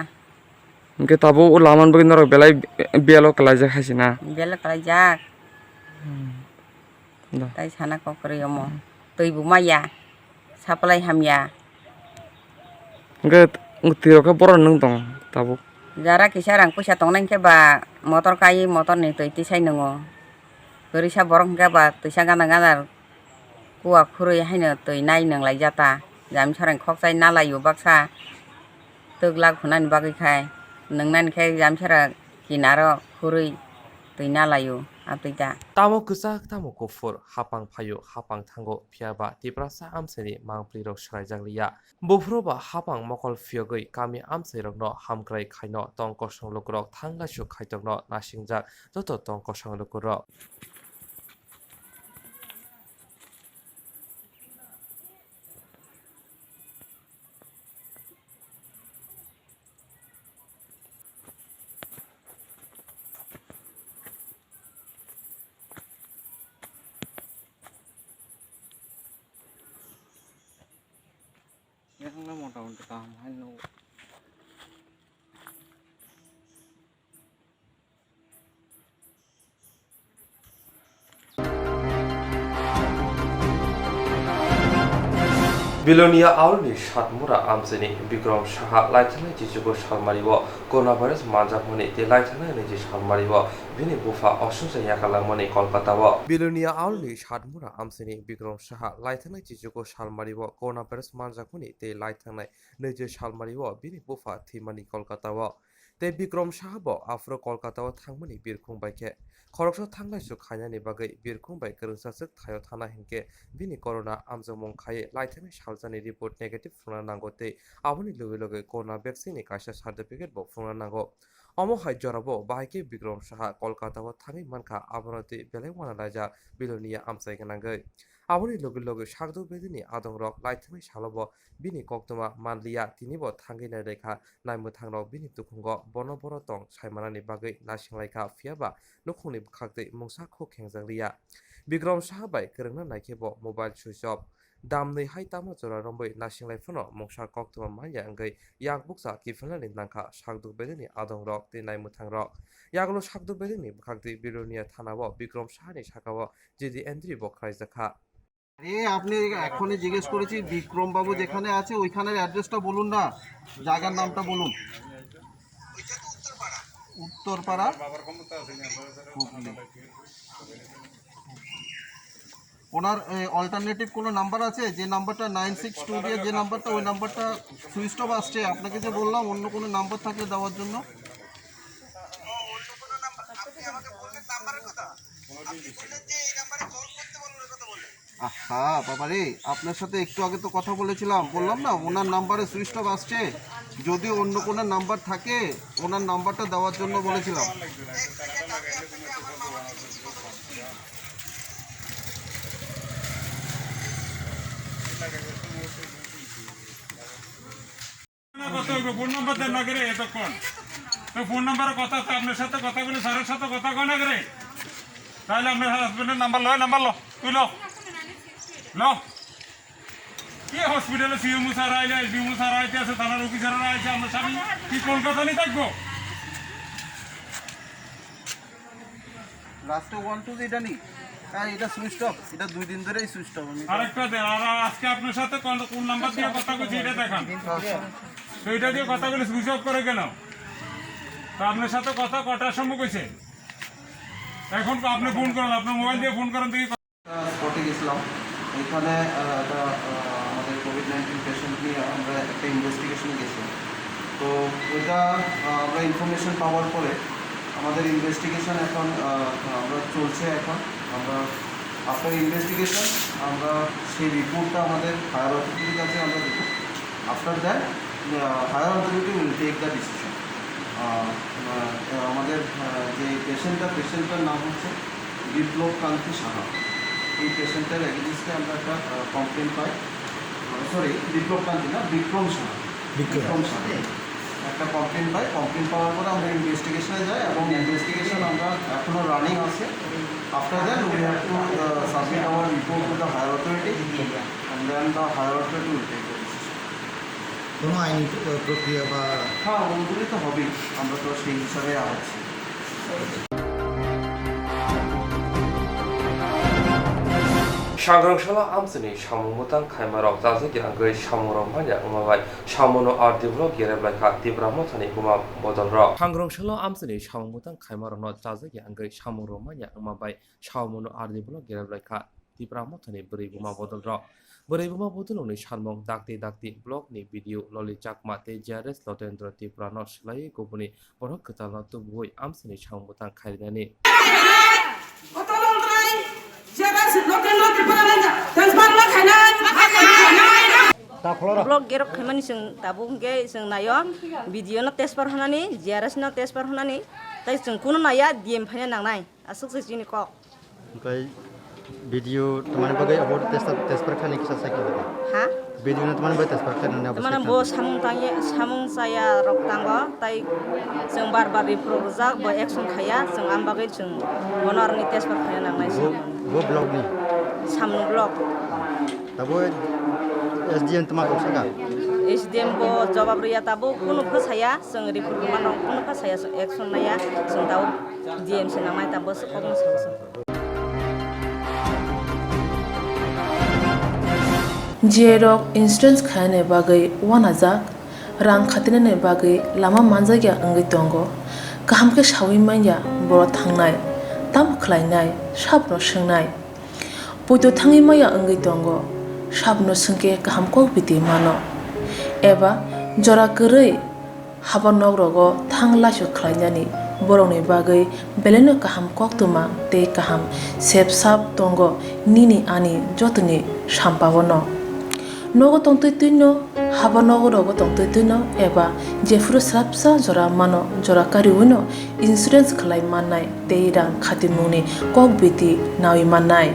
Hingke tabo o laman bagui norok belai belo kalajak hasina. বেলা কালাই যাক তাই সানা ককরে অমো তৈবু মাইয়া supply হামিয়া Hingke tiro ke borok nung tong tabuk. যারা কিসা রাং পয়সা টংনাইকে বা motor kai motor ni tui tisai nungo gerisa borong ke ba tuisa gana gana kuwa khurui haino tui nai nang lai jata jam sarang khok chai na layu baksa tugla khunan bagui khai nangnan khai jam sara kinaro khurui tui na layu apita Tamo kusak tamo kufur hapang payo hapang thango phiaba tiprasa amseni mangpli rok sraijak liya bufro ba hapang mokol phiogoi kami amsei rok no hamkrai khaino tongko songlok rok thangla su khaitok no nasingjak joto tongko songlok rok. Yang mota-moti kam haino. Bilonia Aulni Shatmura Amseni Bikram Shaha Laitana Jijugo Shalmariwo Coronavirus Manjakmoni de Laitana Neji Shalmariwo Vini Bufa Osunsa Yakalamoni Kolkatawo Bilonia Aulni Shatmura Amseni Bikram Shaha Laitana Jijugo Shalmariwo Coronavirus Manjakmoni de Laitana Neji Shalmariwo Vini Bufa Thimani Kolkatawo Te Bikram Shahabo Afro Kolkatawo Thangmani Birkhung Baike Khorokso thanglai su khainani bagai birkhung bai kerungsasuk thayo thana hingke bini corona amjamong khaye laithani saljani report negative phuna nango te aboni loge loge corona vaccine ni kaisa certificate bo phuna nango omo hai jorabo baike bikram saha kolkata o thangi manka aboroti belai wana laja bilonia amsai ganangai aboni loge loge sagdo bedini adongrok laithani salobo bini koktwma manliya tinibo thangi na rekha naimu thangrok bini tukhungo bono boro tong saimanani bagai nasinglaika phiaba nukhungni khakte mungsa kho khengjaliya bikram saha bai kerengna naikebo mobile switch off damni haitamo jora rombai nasinglai phono mungsa koktwma manya angai yak buksa kifalani nangkha sagdu bedini adongrok te naimu thangrok yaklo sagdu bedini khakte bironia thanabo bikram saha ni sakao jidi entry bo khaijaka আপনি এখনই জিজ্ঞেস করেছি বিক্রম বাবু যেখানে আছে ওইখানের অ্যাড্রেসটা বলুন না জায়গার নামটা বলুন উত্তরপাড়া ওনার অল্টারনেটিভ কোনো নাম্বার আছে যে নাম্বারটা 962 দিয়ে যে নাম্বারটা ওই নাম্বারটা সুইচ অফ আসছে আপনাকে যে বললাম অন্য কোনো নাম্বার থাকলে দেওয়ার জন্য হ্যাঁ বাবা রে আপনার সাথে একটু আগে তো কথা বলেছিলাম বললাম না ওনার নাম্বারে সুইচ অফ আসছে যদি অন্য কোনো নাম্বার থাকে ওনার নাম্বারটা দেওয়ার জন্য বলেছিলাম ফোন নাম্বার দেন না করে এতক্ষণ ফোন নাম্বারে কথা আপনার সাথে কথা বলে স্যারের সাথে কথা কয় না করে তাহলে আপনার হাজবেন্ডের নাম্বার লো তুই লো কি হসপিটালে সিএমও স্যার আইলে এসডিএমও স্যার আইতে আছে থানার অফিসাররা আইছে আমরা স্বামী কি কলকাতা নিয়ে থাকবো লাস্টে 1 2 এটা নি এটা সুইচ অফ, এটা 2 দিন ধরেই সুইচ অফ। আরেকটা দেন, আর আজকে আপনার সাথে কোন নাম্বার দিয়ে কথা বলছি এটা দেখান। তো এটা দিয়ে কথা বলে সুইচ অফ করে কেন? তো আপনার সাথে কথা কটার সময় কইছে? এখন তো আপনি ফোন করেন, আপনার মোবাইল দিয়ে ফোন করেন দেখি। স্পটে গেছিলাম, এখানে একটা আমাদের কোভিড-19 পেশেন্ট নিয়ে আমরা একটা ইনভেস্টিগেশনে গেছিলাম। তো ওইটা আমরা ইনফরমেশন পাওয়ার পরে আমাদের ইনভেস্টিগেশন এখন আমরা চলছে। এখন আমরা আফটার ইনভেস্টিগেশন আমরা সেই রিপোর্টটা আমাদের হায়ার অথরিটির কাছে আমরা দেবো। After that higher authority will take the decision. আমাদের যে পেশেন্টটার নাম হচ্ছে বিপ্লব কান্তি সাহা। এই পেশেন্টের এগেইনস্টে আমরা একটা কমপ্লেন পাই, সরি বিপ্লব কান্তি না, বিক্রম সাহা একটা কমপ্লেন পাই। কমপ্লেন পাওয়ার পরে আমরা ইনভেস্টিগেশনে যাই এবং ইনভেস্টিগেশন আমরা এখনও রানিং আছে। After that we have to submit our report to the higher authority and then the higher authority will take the decision. কোনো আইনি প্রক্রিয়া বা হ্যাঁ, ওগুলি তো হবেই, আমরা তো সেই হিসাবে আছি। Swrangchati amsini samungutang khaimarok jajagi angoi samurong hanya umabai samono ardiblok gereblai kha tibramo thani kuma bodolrok. Swrangchati amsini samungutang khaimarok no jajagi angoi samurong hanya umabai samono ardiblok gereblai kha tibramo thani buri kuma bodolrok. Buri kuma bodoloni salmong dakti blog ni video loli chakma te JRS Lotendra Tiprano slai kopuni borok ketalno tubui amsini samungutang khairinani. ब्लग गेरक खामानि जों दाबो गे जों नायो video न test पर होनानै JRS न टेस्ट पर होनानै ताइ जों कुनो नाया DM फाइना नांनाय आसुक जों जिनि क ओमफ्राय भिडिअ तमाने बगै अबाउट टेस्ट पर खानि किसा साइके हा भिडिअ न तमाने बगै टेस्ट पर खानि ना तमाने बो सामुं जाया रक तांग ताइ जों बार रिप्रोग जा बो एक्सन खाया जों आम बगै जों बनरनि टेस्ट पर खाया नांनाय वो ब्लग नि सामुं ब्लग दाबो SDM तमा कसका SDM बो जवाब रिया ताबो कुनो फसाया जों रिपोर्ट मानो कुनो फसाया एक्सन नाया जों दाउ DM से नांनाय ताबो सकम सावसो जेरक इंश्योरेंस खाने बागै वानाजाक रां खातिने बागै लामा मानजाया अंगै दंगो गाहाम के सावि माया बर थांनाय ताम खलायनाय साबनो सोंनाय पुतो थाङि माया अंगै दंगो साबनो सोंके गाहाम को बिदि मानो एबा जरा गरै हाबा नगरगो थांलासो खलायनानि बरंनि बागै बेलेनो गाहाम कोक्तमा ते गाहाम सेब साब दंगो निनि आनि जतनि सामपावनो नगो तंतैतैनो हाबा नगरगो तंतैतैनो एबा जेफुरो स्राबसा जरा मानो जरा कारिउनो इंश्योरेंस खलाय माननाय ते रां खातिमुनि कक बिदि नावि माननाय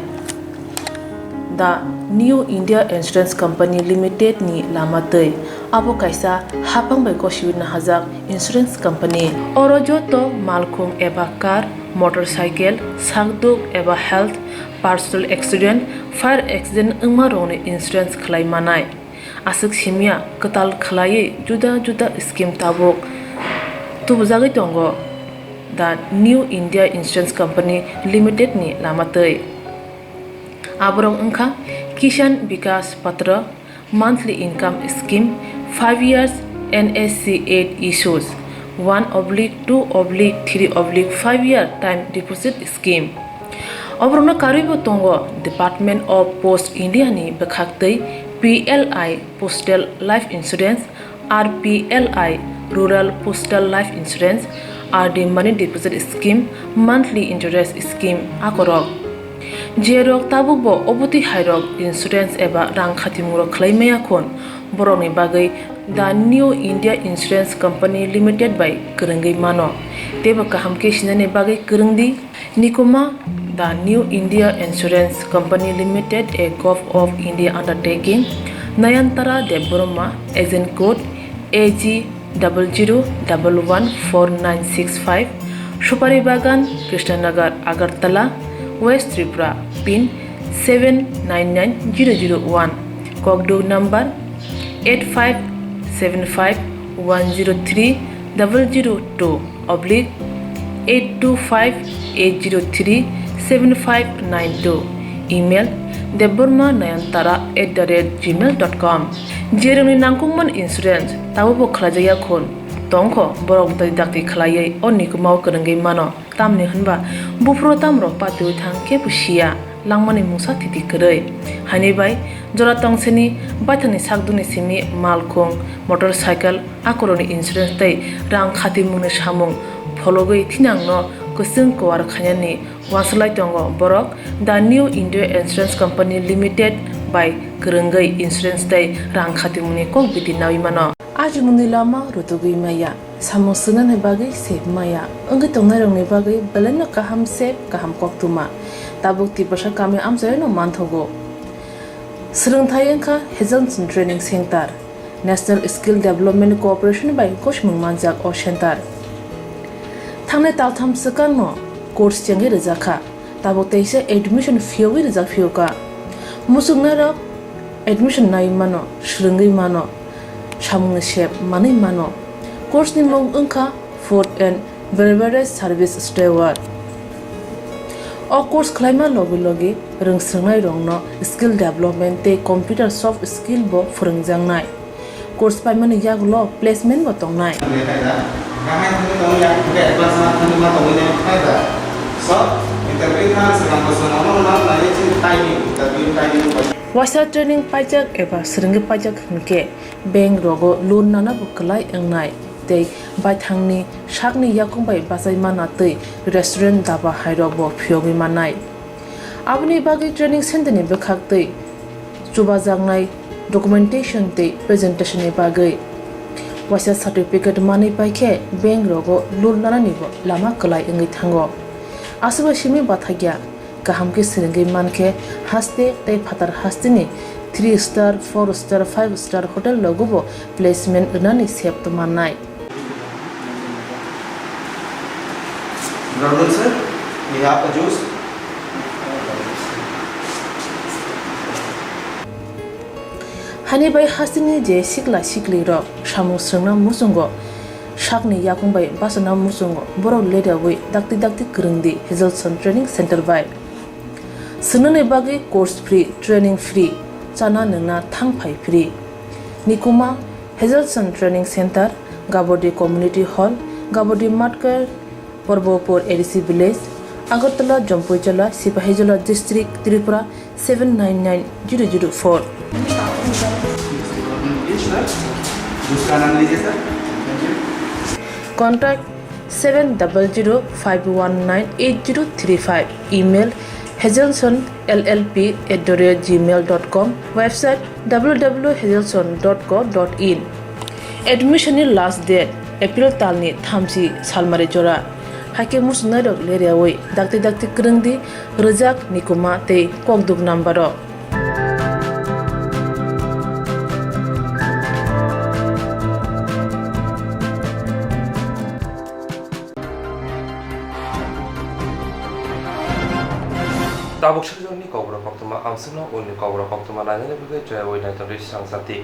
दा new India insurance company limited नि लामातै आबो कायसा हापां बै गसिबिना हाजाक इंश्योरेंस कंपनी अरजतो मालखुम एबा कार मोटरसाइकेल सागदुक एबा health personal accident fire accident Uma रोने इंश्योरेंस खलाय मानाय आसक सिमिया कताल खलायै जुदा जुदा स्कीम ताबक तुबजागै दंगो दा new India insurance company limited नि लामातै आबरं अंखा किसान विकास पत्र monthly income scheme 5 years NSC 8 issues 1/2/3/5 year time deposit scheme अब्रनो कारिबो तंगो डिपार्टमेंट ऑफ पोस्ट इंडिया नि बखाक्तै PLI postal life insurance RPLI rural postal life insurance RD money deposit scheme monthly interest scheme आकरक जेरक ताबुबो अबति हायरक इंश्योरेंस एबा रां खातिमुरो खलायमाया खन बरनि बागै दा new India insurance company limited बाय गोरोंगै मानो तेबो गाहाम केसिनानि बागै गोरोंदि निकोमा दा new India insurance company limited a gov of India undertaking Nayantara Debbarma agent code AG00114965 Supari Bagan Krishnanagar Agartala West Tripura pin 799001 Kokdo number 8575103002 / 825803 7592. Email debormanayantara@gmail.com. Jeremy Nangkungman Insurance tabo bo khlajaya khon tongkho borok dai dakti khlaiye onni kumau kanangai mano tamni hanba bufro tamro patu thang ke pusia langmani musa titi krai hani bai jora tongseni bathani sakduni simi malkhong motorcycle akoroni insurance tai rang khati mungni samung phologoi thinangno kusung kwar khanyani waslai tongo borok the new India Insurance Company Limited by Kerengai Insurance tai rang khati mungni kok biti nawi mano aji mungni lama rutugui maya samosuna ne bagai sep maya engi tongnai rongni bagai belena kaham sep kaham koktwma tabuk tibasha kami amjay no manthogo Swrangchati Kokborok Health Training Center National Skill Development Corporation by Koshmung Manjak O Center Thangna taltham sakang no course changi rejaka tabuk teise admission fee wi rejak fioka musungna rok admission nai mano shringi mano samung shep mani mano course ni mong ungkha food and beverage service steward o course khlaima logi rungsrangnai rongno skill development te computer soft skill bo phurungjangnai course paimani yaglo placement bo tongnai Wasa training pajak eba seringi pajak hingke bank rogo loan nana bukalai engnai tei baithangni sakni yakung bai basai mana tei restaurant daba hairo bo phiogi manai abni bagi training center ni bekhak tei chubajangnai documentation tei presentation ni bagai wasa certificate mani paikhe bank rogo loan nana ni bo lama kalai engai thango asuba simi bathagya kaham ke seringi manke haste tei phatar hastini 3 star 4 star 5 star hotel logo placement nani sep to manai Brother sir, we have a juice. Hani bai hasini je sikli ro samu srna musungo sakni yakung bai basana musungo borok leda wi dakti krungdi Health Training Center bai sunane bagi course free training free chana nungna thangphai free nikuma Health Training Center Gabodi Community Hall Gabodi Matkar Porbopur ADC Village Agartala Jampuijala Sipahijala District Tripura 799004 Contact 7005198035 Email hazelson@gmail.com Website www.hazelson.co.in Admission last date April talni thamsi salmari jora hake musna dok leriawai dakti krungdi rejak nikuma tei kokduk nambaro tabuk shakjoni Kokborok koktwma amsungno uni Kokborok koktwma nanjani bugai jaya wai naitari Swrangchati